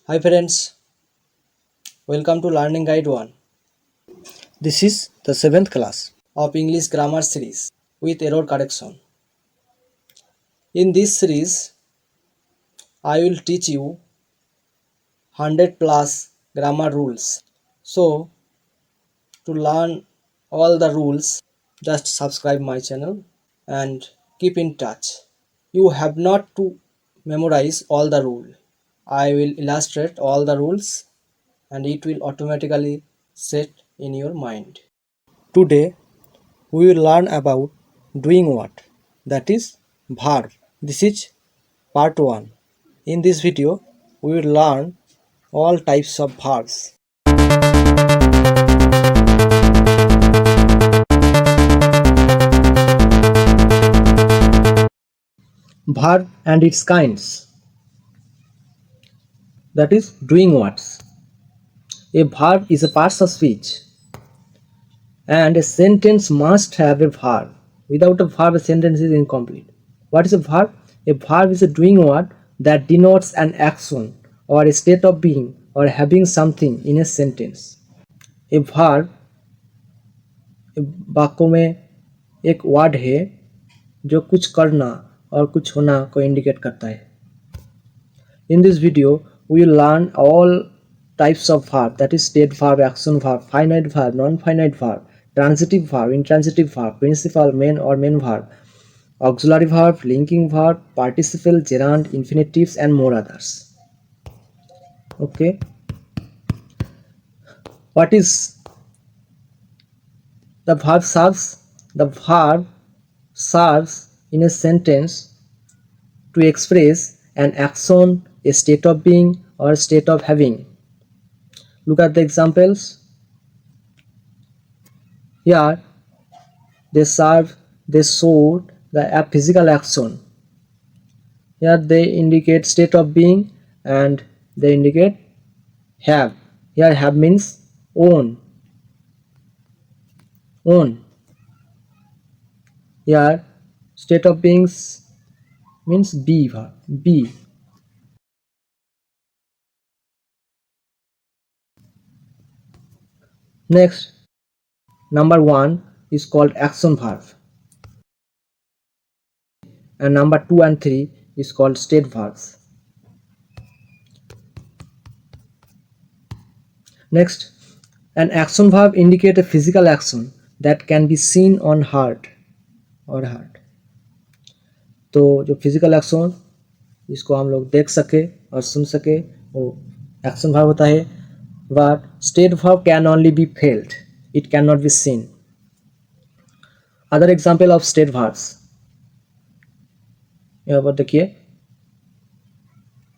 Hi friends, welcome to Learning Guide 1. This is the 7th class of English Grammar series with error correction. In this series, I will teach you 100 plus grammar rules. So, to learn all the rules, just subscribe my channel and keep in touch. You have not to memorize all the rules. I will illustrate all the rules and it will automatically set in your mind. Today we will learn about doing what, that is verb. This is part 1. In this video we will learn all types of verbs. Verb and its kinds, that is doing what. A verb is a part of speech and a sentence must have a verb. Without a verb a sentence is incomplete. What is a verb? A verb is a doing what that denotes an action or a state of being or having something in a sentence. A verb वाक्यों में एक word है जो कुछ करना और कुछ होना को इंडिकेट करता है. In this video we will learn all types of verb, that is state verb, action verb, finite verb, non-finite verb, transitive verb, intransitive verb, principal, main or main verb, auxiliary verb, linking verb, participle, gerund, infinitives and more others. Okay, what is the verb serves? The verb serves in a sentence to express an action, a state of being or a state of having. Look at the examples. Here they serve, they show a physical action. Here they indicate state of being and they indicate have. Here have means own. Here state of beings means be. Next, number 1 is called action verb and number 2 and 3 is called state verbs. Next, an action verb indicates a physical action that can be seen on heard. तो जो physical action इसको हम लोग देख सके और सुन सके वो एक्शन वर्ब होता है. But state verb can only be felt, it can not be seen. Other example of state verbs यहाँ पर देखिए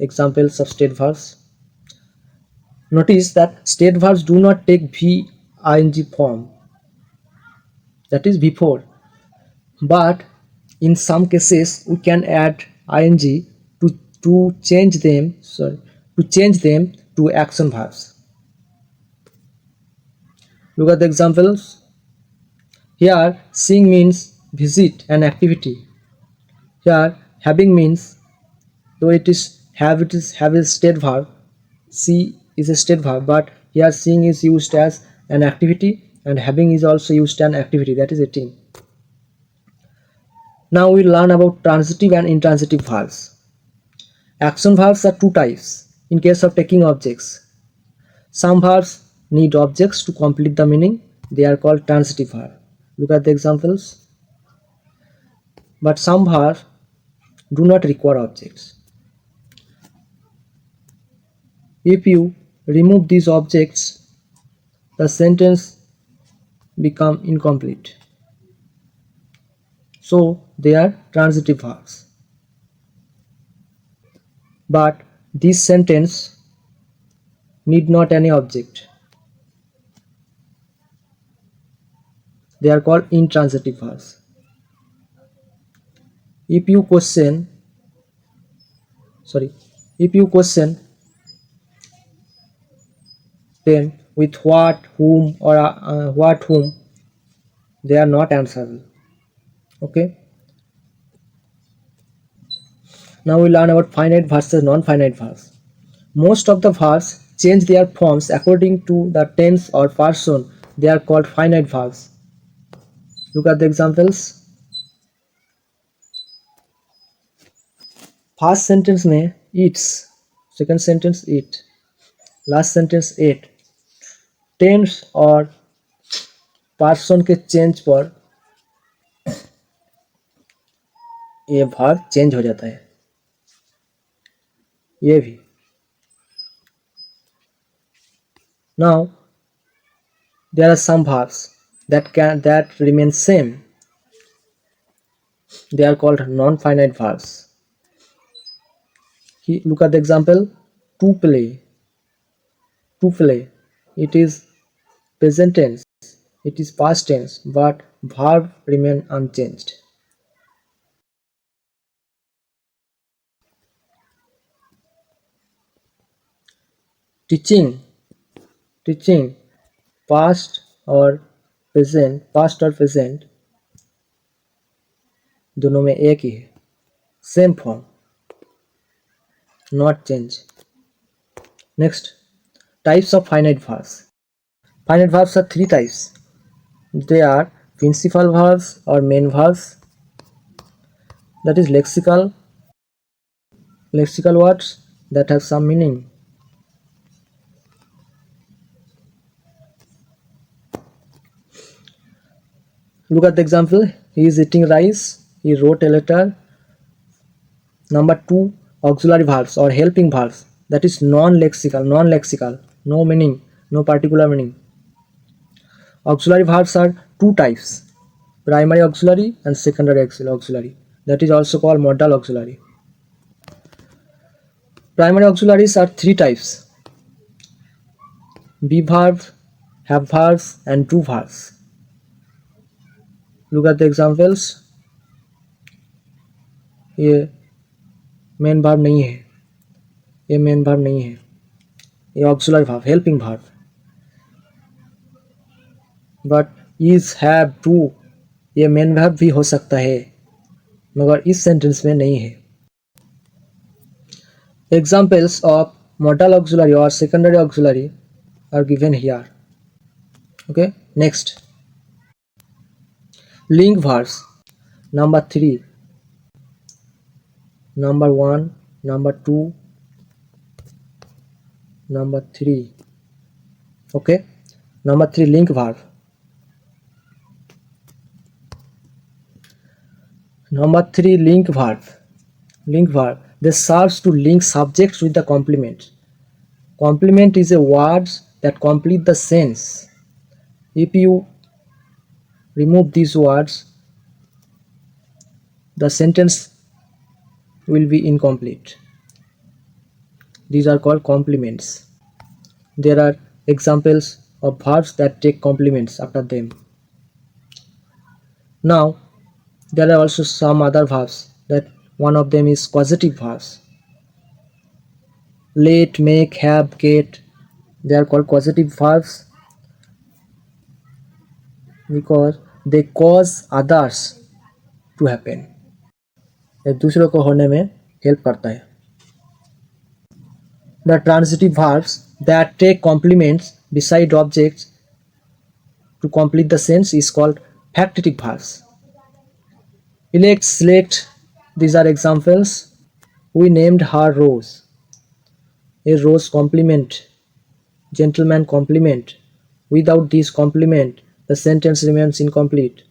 examples of state verbs. Notice that state verbs do not take ing form, that is before, but in some cases we can add ing to change them to action verbs. Look at the examples. Here seeing means visit an activity. Here having means, though it is have a state verb, see is a state verb, but here seeing is used as an activity and having is also used as an activity, that is a team. Now we learn about transitive and intransitive verbs. Action verbs are two types in case of taking objects. Some verbs need objects to complete the meaning, they are called transitive verb. Look at the examples. But some verbs do not require objects. If you remove these objects, the sentence become incomplete. So they are transitive verbs. But this sentence need not any object. They are called intransitive verbs. If you question them with what, whom or what, whom, they are not answerable. Okay, now we learn about finite versus non-finite verbs. Most of the verbs change their forms according to the tense or person. They are called finite verbs. Look at the examples. First sentence में eats, second sentence eat, last sentence ate. Tense और person के change पर ये verb change हो जाता है. ये भी. Now there are some verbs that remain same. They are called non-finite verbs. Look at the example. To play. To play. It is present tense. It is past tense, but verb remain unchanged. Teaching. Teaching. Past or present दोनों में एक ही है. Same form, not change. Next, types of finite verbs. Finite verbs are three types. They are principal verbs or main verbs, that is lexical words that have some meaning. Look at the example. He is eating rice. He wrote a letter. Number 2, auxiliary verbs or helping verbs, that is non-lexical, no meaning, no particular meaning. Auxiliary verbs are two types, primary auxiliary and secondary auxiliary, that is also called modal auxiliary. Primary auxiliaries are three types: be verb, have verbs and do verbs. Look at the examples. ये main verb नहीं है, ये main verb नहीं है, ये auxiliary verb, helping verb. But is, have, to ये main verb भी हो सकता है, मगर इस सेंटेंस में नहीं है. एग्जाम्पल्स ऑफ मॉडल ऑक्सिलरी और secondary auxiliary are given here. Okay, next, link verbs. Number 3, number 1, number 2, number 3. Okay, number 3, link verb. Number 3, link verb. They serves to link subjects with the complement. Complement is a words that complete the sentence. If you remove these words, the sentence will be incomplete. These are called complements. There are examples of verbs that take complements after them. Now there are also some other verbs, that one of them is causative verbs. Let, make, have, get, they are called causative verbs because they cause others to happen. एक दूसरे को होने में help करता है. The transitive verbs that take complements beside objects to complete the sentence is called factitive verbs. Elect, select, these are examples. We named her Rose. A rose complement, gentleman complement. Without this complement, the sentence remains incomplete.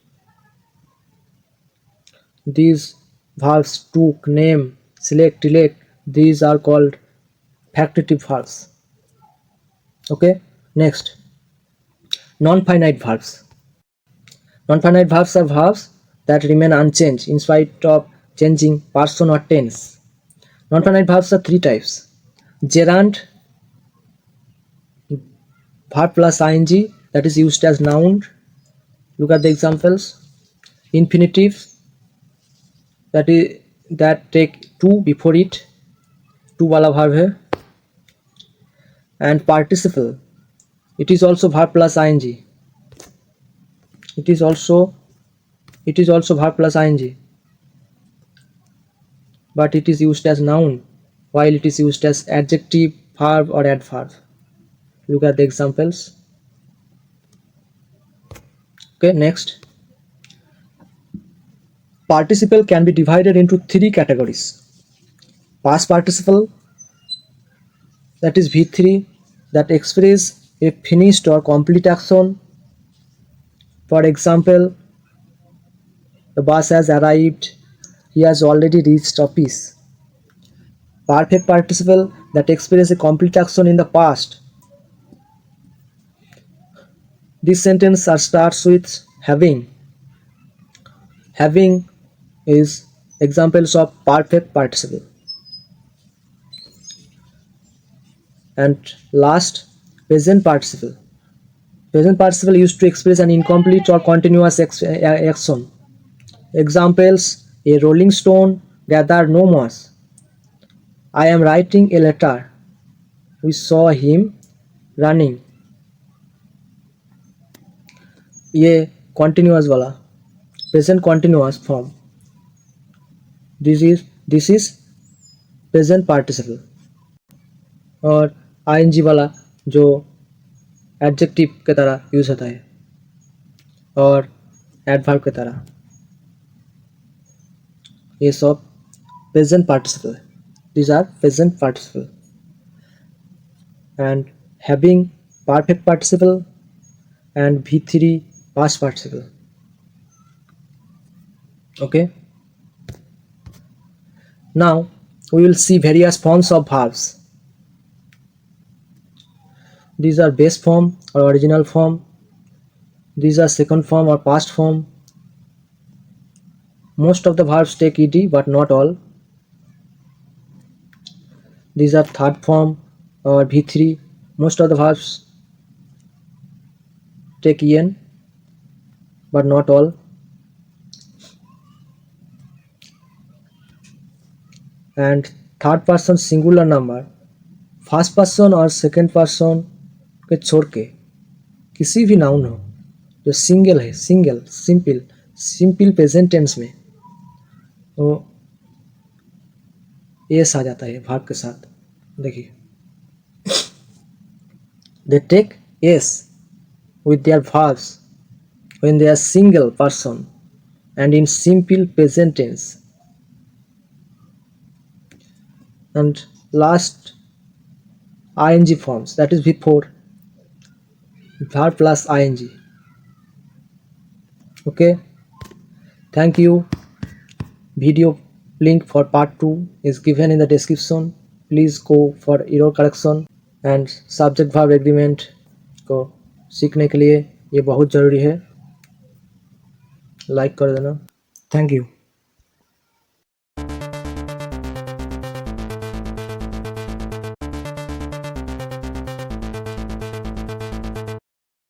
These verbs took, name, select, elect, these are called factitive verbs. Okay, next, non-finite verbs. Non-finite verbs are verbs that remain unchanged in spite of changing person or tense. Non-finite verbs are three types: gerund, verb plus ing, that is used as noun. Look at the examples. Infinitive, that take to before it, to वाला verb है. And participle, it is also verb plus ing. It is also verb plus ing, but it is used as noun while it is used as adjective, verb or adverb. Look at the examples. Okay, next. Participle can be divided into three categories. Past participle, that is V3, that express a finished or complete action. For example, the bus has arrived, he has already reached office. Perfect participle, that express a complete action in the past. This sentence starts with having. Having is examples of perfect participle. And last, present participle. Present participle used to express an incomplete or continuous action. Examples: a rolling stone gathered no moss. I am writing a letter. We saw him running. ये continuous वाला present continuous form. This is present participle. और ing वाला जो adjective के तरह use होता है और adverb के तरह, ये सब present participle. These are present participle. And having perfect participle and V3 past participle. Okay. Now we will see various forms of verbs. These are base form or original form. These are second form or past form. Most of the verbs take ed, but not all. These are third form or V3. Most of the verbs take en, but not all. And third person singular number, first person और second person के छोड़ के किसी भी noun हो जो single है, single simple present tense में, तो एस आ जाता है वर्ब के साथ. देखिए, they take S with their verbs when they are single person and in simple present tense. And last, ing forms, that is before verb plus ing. Okay, thank you. Video link for part 2 is given in the description. Please go for error correction and subject verb agreement को सीखने के लिए ये बहुत ज़रूरी है. Like कर देना. Thank you.